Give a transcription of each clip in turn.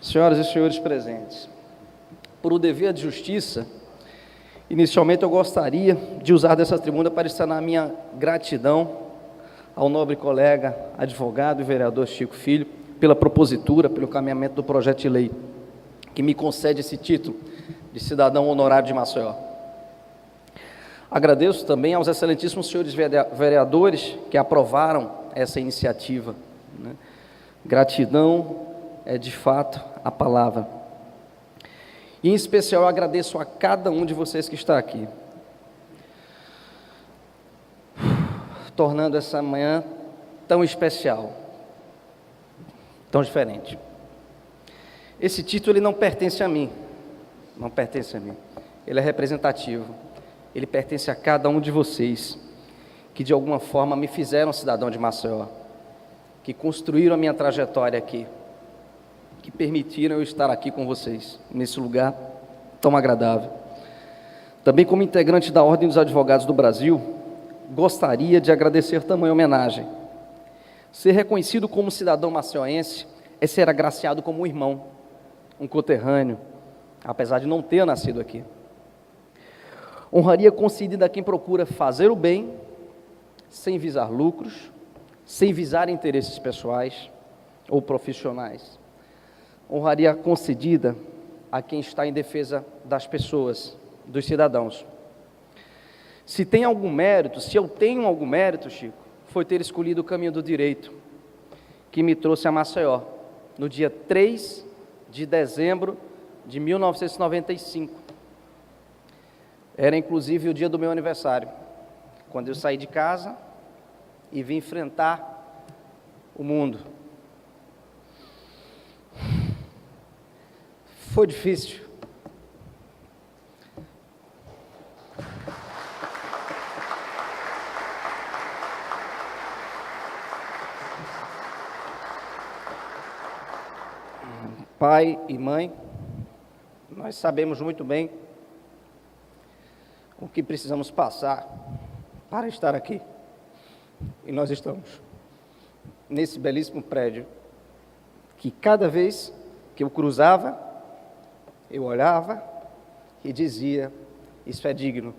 Senhoras e senhores presentes, por o dever de justiça, inicialmente eu gostaria de usar dessa tribuna para externar a minha gratidão ao nobre colega, advogado e vereador Chico Filho, pela propositura, pelo encaminhamento do projeto de lei, que me concede esse título de cidadão honorário de Maceió. Agradeço também aos excelentíssimos senhores vereadores que aprovaram essa iniciativa, né? Gratidão é de fato a palavra. E em especial eu agradeço a cada um de vocês que está aqui, tornando essa manhã tão especial, tão diferente. Esse título ele não pertence a mim, ele é representativo, ele pertence a cada um de vocês, que de alguma forma me fizeram cidadão de Maceió, que construíram a minha trajetória aqui, que permitiram eu estar aqui com vocês, nesse lugar tão agradável. Também como integrante da Ordem dos Advogados do Brasil, gostaria de agradecer tamanha homenagem. Ser reconhecido como cidadão maceiense é ser agraciado como um irmão, um conterrâneo, apesar de não ter nascido aqui. Honraria concedida a quem procura fazer o bem, sem visar lucros, sem visar interesses pessoais ou profissionais. Honraria concedida a quem está em defesa das pessoas, dos cidadãos. Se tem algum mérito, se eu tenho algum mérito, Chico, foi ter escolhido o caminho do direito, que me trouxe a Maceió, no dia 3 de dezembro de 1995. Era inclusive o dia do meu aniversário, quando eu saí de casa e vim enfrentar o mundo. Foi difícil. Pai e mãe, nós sabemos muito bem o que precisamos passar para estar aqui. E nós estamos nesse belíssimo prédio, que cada vez que eu cruzava, eu olhava e dizia, isso é digno.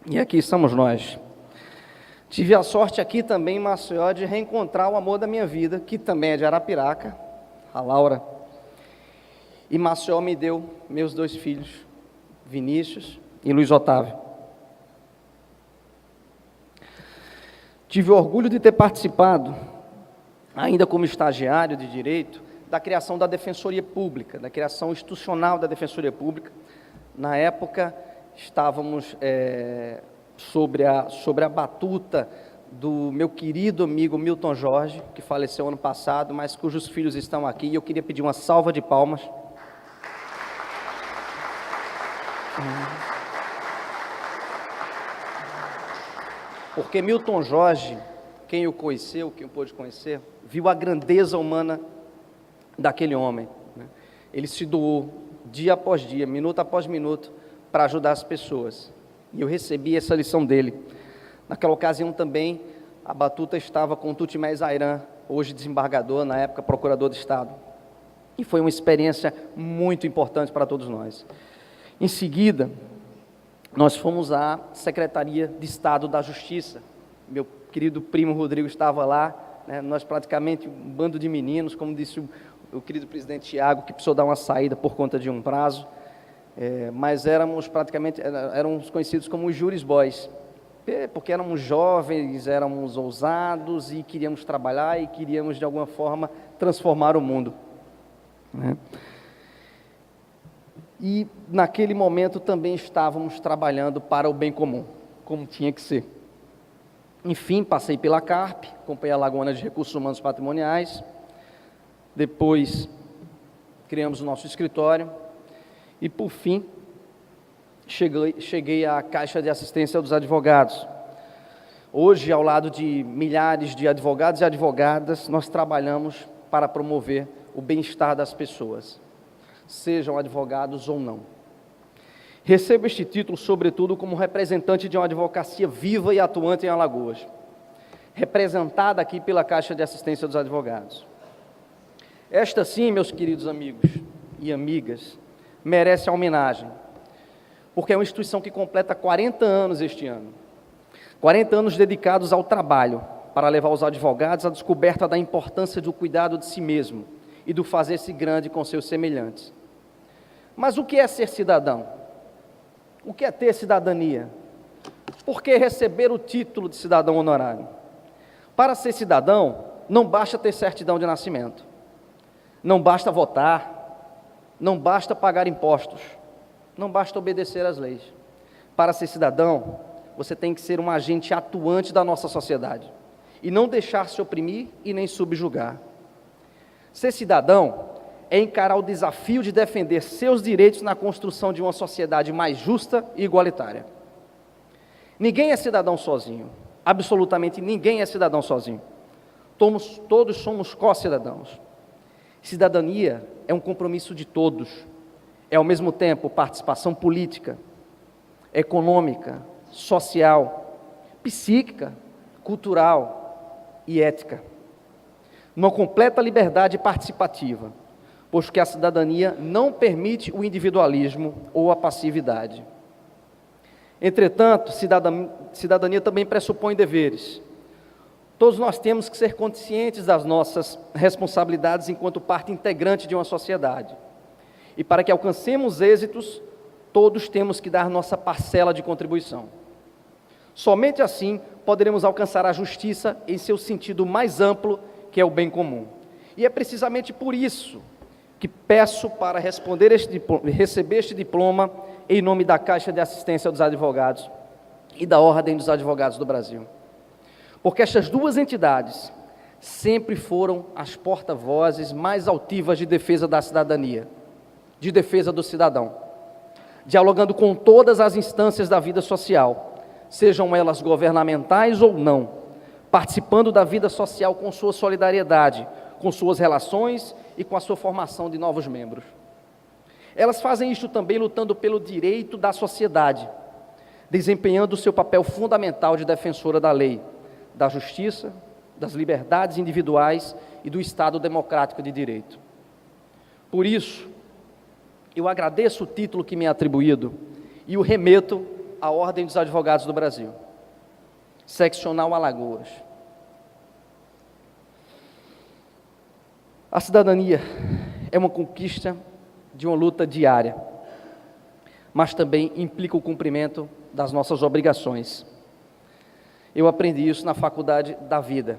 E aqui estamos nós. Tive a sorte aqui também em Maceió de reencontrar o amor da minha vida, que também é de Arapiraca, a Laura. E Maceió me deu meus 2 filhos, Vinícius e Luiz Otávio. Tive o orgulho de ter participado, ainda como estagiário de Direito, da criação da Defensoria Pública, da criação institucional da Defensoria Pública. Na época, estávamos sobre a batuta do meu querido amigo Milton Jorge, que faleceu ano passado, mas cujos filhos estão aqui, e eu queria pedir uma salva de palmas. Porque Milton Jorge, quem o conheceu, quem o pôde conhecer, viu a grandeza humana daquele homem, né? Ele se doou dia após dia, minuto após minuto, para ajudar as pessoas. E eu recebi essa lição dele. Naquela ocasião também, a batuta estava com o Tutimés Ayran, hoje desembargador, na época procurador de Estado. E foi uma experiência muito importante para todos nós. Em seguida, nós fomos à Secretaria de Estado da Justiça. Meu querido primo Rodrigo estava lá, né? Nós praticamente um bando de meninos, como disse o querido presidente Tiago, que precisou dar uma saída por conta de um prazo, mas éramos conhecidos como os Juris Boys, porque éramos jovens, éramos ousados e queríamos trabalhar e queríamos de alguma forma transformar o mundo, né? E naquele momento também estávamos trabalhando para o bem comum, como tinha que ser. Enfim, passei pela CARP, acompanhei a Lagoana de Recursos Humanos Patrimoniais, depois criamos o nosso escritório e, por fim, cheguei à Caixa de Assistência dos Advogados. Hoje, ao lado de milhares de advogados e advogadas, nós trabalhamos para promover o bem-estar das pessoas, sejam advogados ou não. Recebo este título, sobretudo, como representante de uma advocacia viva e atuante em Alagoas, representada aqui pela Caixa de Assistência dos Advogados. Esta sim, meus queridos amigos e amigas, merece a homenagem, porque é uma instituição que completa 40 anos este ano. 40 anos dedicados ao trabalho, para levar os advogados à descoberta da importância do cuidado de si mesmo e do fazer-se grande com seus semelhantes. Mas o que é ser cidadão? O que é ter cidadania? Por que receber o título de cidadão honorário? Para ser cidadão, não basta ter certidão de nascimento, não basta votar, não basta pagar impostos, não basta obedecer às leis. Para ser cidadão, você tem que ser um agente atuante da nossa sociedade e não deixar-se oprimir e nem subjugar. Ser cidadão é encarar o desafio de defender seus direitos na construção de uma sociedade mais justa e igualitária. Ninguém é cidadão sozinho, absolutamente ninguém é cidadão sozinho. Todos somos co-cidadãos. Cidadania é um compromisso de todos, é ao mesmo tempo participação política, econômica, social, psíquica, cultural e ética. Uma completa liberdade participativa, pois que a cidadania não permite o individualismo ou a passividade. Entretanto, cidadania também pressupõe deveres. Todos nós temos que ser conscientes das nossas responsabilidades enquanto parte integrante de uma sociedade. E para que alcancemos êxitos, todos temos que dar nossa parcela de contribuição. Somente assim poderemos alcançar a justiça em seu sentido mais amplo, que é o bem comum. E é precisamente por isso que peço para receber este diploma em nome da Caixa de Assistência dos Advogados e da Ordem dos Advogados do Brasil. Porque estas duas entidades sempre foram as porta-vozes mais altivas de defesa da cidadania, de defesa do cidadão, dialogando com todas as instâncias da vida social, sejam elas governamentais ou não, participando da vida social com sua solidariedade, com suas relações e com a sua formação de novos membros. Elas fazem isto também lutando pelo direito da sociedade, desempenhando o seu papel fundamental de defensora da lei, da justiça, das liberdades individuais e do Estado democrático de direito. Por isso, eu agradeço o título que me é atribuído e o remeto à Ordem dos Advogados do Brasil, Seccional Alagoas. A cidadania é uma conquista de uma luta diária, mas também implica o cumprimento das nossas obrigações. Eu aprendi isso na faculdade da vida,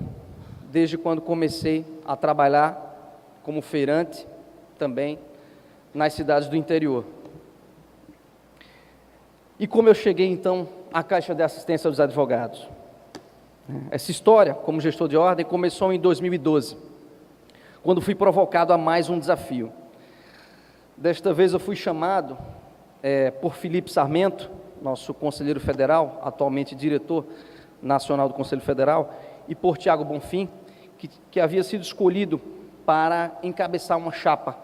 desde quando comecei a trabalhar como feirante, também nas cidades do interior. E como eu cheguei então à Caixa de Assistência dos Advogados? Essa história, como gestor de ordem, começou em 2012, quando fui provocado a mais um desafio. Desta vez eu fui chamado por Felipe Sarmento, nosso conselheiro federal, atualmente diretor nacional do Conselho Federal, e por Tiago Bonfim, que havia sido escolhido para encabeçar uma chapa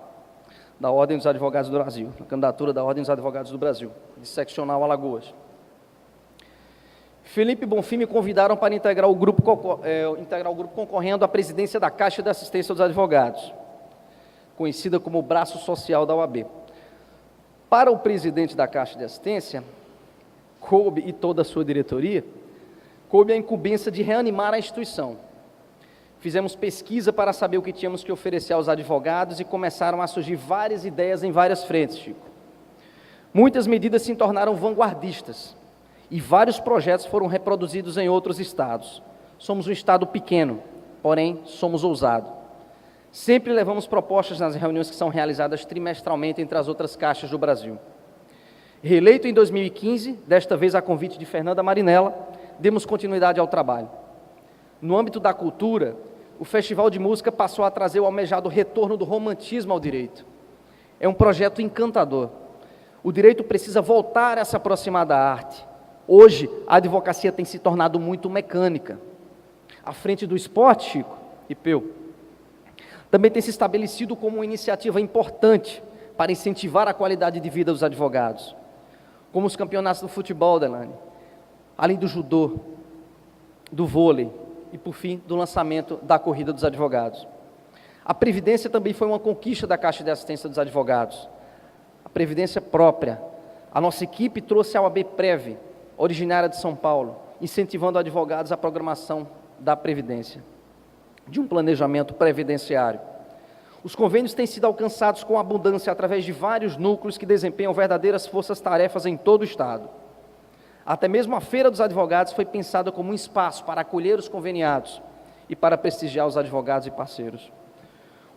da Ordem dos Advogados do Brasil, a candidatura da Ordem dos Advogados do Brasil, de Seccional Alagoas. Felipe e Bonfim me convidaram para integrar o grupo concorrendo à presidência da Caixa de Assistência dos Advogados, conhecida como o braço social da OAB. Para o presidente da Caixa de Assistência, coube, e toda a sua diretoria, coube a incumbência de reanimar a instituição. Fizemos pesquisa para saber o que tínhamos que oferecer aos advogados e começaram a surgir várias ideias em várias frentes, Chico. Muitas medidas se tornaram vanguardistas e vários projetos foram reproduzidos em outros estados. Somos um estado pequeno, porém somos ousados. Sempre levamos propostas nas reuniões que são realizadas trimestralmente entre as outras caixas do Brasil. Reeleito em 2015, desta vez a convite de Fernanda Marinella, demos continuidade ao trabalho. No âmbito da cultura, o Festival de Música passou a trazer o almejado retorno do romantismo ao direito. É um projeto encantador. O direito precisa voltar a se aproximar da arte. Hoje, a advocacia tem se tornado muito mecânica. À frente do esporte, Chico e Peu, também tem se estabelecido como uma iniciativa importante para incentivar a qualidade de vida dos advogados, como os campeonatos do futebol, Delane, além do judô, do vôlei e, por fim, do lançamento da Corrida dos Advogados. A Previdência também foi uma conquista da Caixa de Assistência dos Advogados. A Previdência própria. A nossa equipe trouxe a OAB Prev, originária de São Paulo, incentivando advogados à programação da Previdência, de um planejamento previdenciário. Os convênios têm sido alcançados com abundância através de vários núcleos que desempenham verdadeiras forças-tarefas em todo o Estado. Até mesmo a Feira dos Advogados foi pensada como um espaço para acolher os conveniados e para prestigiar os advogados e parceiros.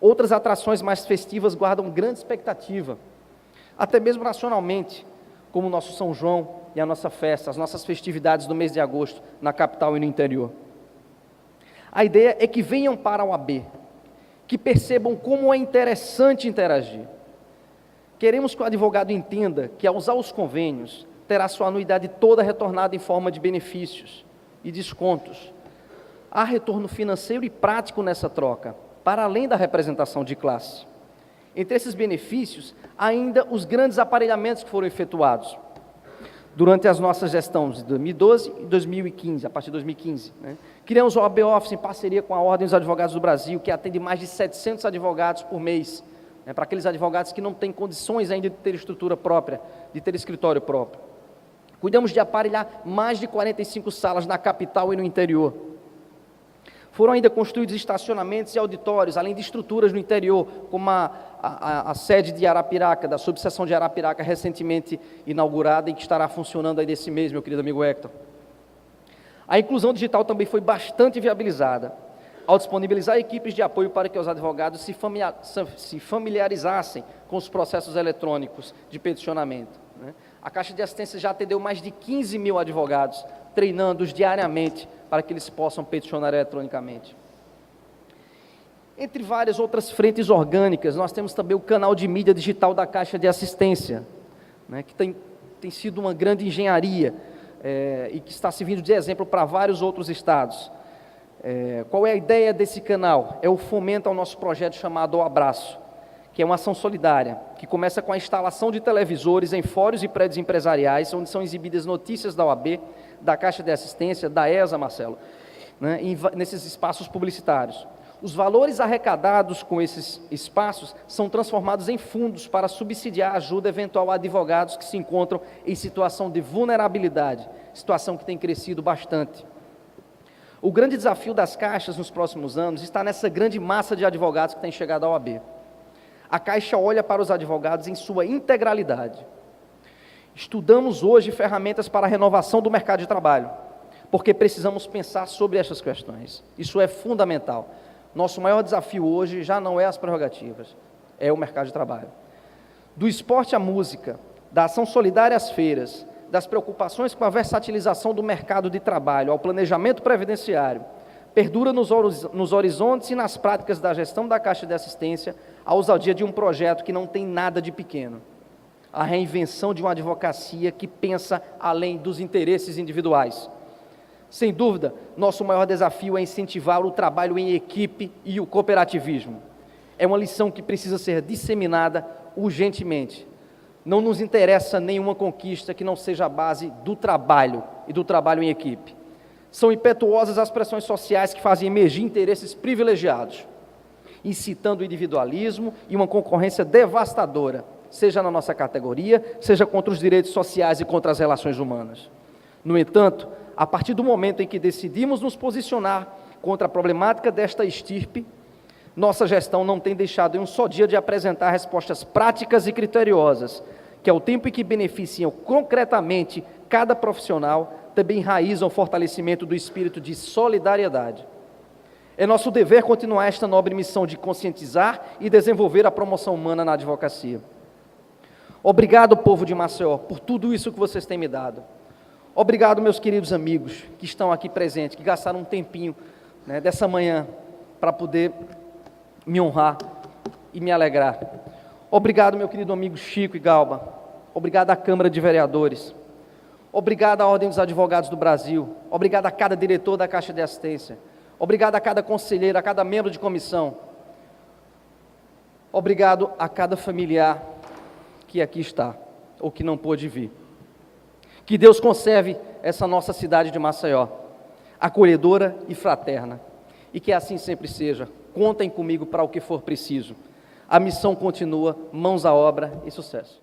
Outras atrações mais festivas guardam grande expectativa, até mesmo nacionalmente, como o nosso São João e a nossa festa, as nossas festividades do mês de agosto, na capital e no interior. A ideia é que venham para a OAB, que percebam como é interessante interagir. Queremos que o advogado entenda que, ao usar os convênios, terá sua anuidade toda retornada em forma de benefícios e descontos. Há retorno financeiro e prático nessa troca, para além da representação de classe. Entre esses benefícios, ainda os grandes aparelhamentos que foram efetuados durante as nossas gestões de 2012 e 2015, a partir de 2015. Criamos o OAB Office em parceria com a Ordem dos Advogados do Brasil, que atende mais de 700 advogados por mês, para aqueles advogados que não têm condições ainda de ter estrutura própria, de ter escritório próprio. Cuidamos de aparelhar mais de 45 salas na capital e no interior. Foram ainda construídos estacionamentos e auditórios, além de estruturas no interior, como a sede de Arapiraca, da subseção de Arapiraca, recentemente inaugurada e que estará funcionando aí desse mês, meu querido amigo Hector. A inclusão digital também foi bastante viabilizada, ao disponibilizar equipes de apoio para que os advogados se familiarizassem com os processos eletrônicos de peticionamento. A Caixa de Assistência já atendeu mais de 15 mil advogados, treinando-os diariamente para que eles possam peticionar eletronicamente. Entre várias outras frentes orgânicas, nós temos também o canal de mídia digital da Caixa de Assistência, que tem sido uma grande engenharia e que está servindo de exemplo para vários outros estados. Qual é a ideia desse canal? É o fomento ao nosso projeto chamado O Abraço, que é uma ação solidária, que começa com a instalação de televisores em fóruns e prédios empresariais, onde são exibidas notícias da OAB, da Caixa de Assistência, da ESA, Marcelo, nesses espaços publicitários. Os valores arrecadados com esses espaços são transformados em fundos para subsidiar a ajuda eventual a advogados que se encontram em situação de vulnerabilidade, situação que tem crescido bastante. O grande desafio das caixas nos próximos anos está nessa grande massa de advogados que tem chegado à OAB. A Caixa olha para os advogados em sua integralidade. Estudamos hoje ferramentas para a renovação do mercado de trabalho, porque precisamos pensar sobre essas questões. Isso é fundamental. Nosso maior desafio hoje já não é as prerrogativas, é o mercado de trabalho. Do esporte à música, da ação solidária às feiras, das preocupações com a versatilização do mercado de trabalho, ao planejamento previdenciário, perdura nos horizontes e nas práticas da gestão da Caixa de Assistência a ousadia de um projeto que não tem nada de pequeno. A reinvenção de uma advocacia que pensa além dos interesses individuais. Sem dúvida, nosso maior desafio é incentivar o trabalho em equipe e o cooperativismo. É uma lição que precisa ser disseminada urgentemente. Não nos interessa nenhuma conquista que não seja a base do trabalho e do trabalho em equipe. São impetuosas as pressões sociais que fazem emergir interesses privilegiados, incitando o individualismo e uma concorrência devastadora, seja na nossa categoria, seja contra os direitos sociais e contra as relações humanas. No entanto, a partir do momento em que decidimos nos posicionar contra a problemática desta estirpe, nossa gestão não tem deixado em um só dia de apresentar respostas práticas e criteriosas, que ao tempo em que beneficiam concretamente cada profissional, também enraizam o fortalecimento do espírito de solidariedade. É nosso dever continuar esta nobre missão de conscientizar e desenvolver a promoção humana na advocacia. Obrigado, povo de Maceió, por tudo isso que vocês têm me dado. Obrigado, meus queridos amigos que estão aqui presentes, que gastaram um tempinho dessa manhã para poder me honrar e me alegrar. Obrigado, meu querido amigo Chico e Galba. Obrigado à Câmara de Vereadores. Obrigado à Ordem dos Advogados do Brasil. Obrigado a cada diretor da Caixa de Assistência. Obrigado a cada conselheiro, a cada membro de comissão. Obrigado a cada familiar que aqui está, ou que não pôde vir. Que Deus conserve essa nossa cidade de Maceió, acolhedora e fraterna, e que assim sempre seja. contem comigo para o que for preciso. A missão continua, mãos à obra e sucesso.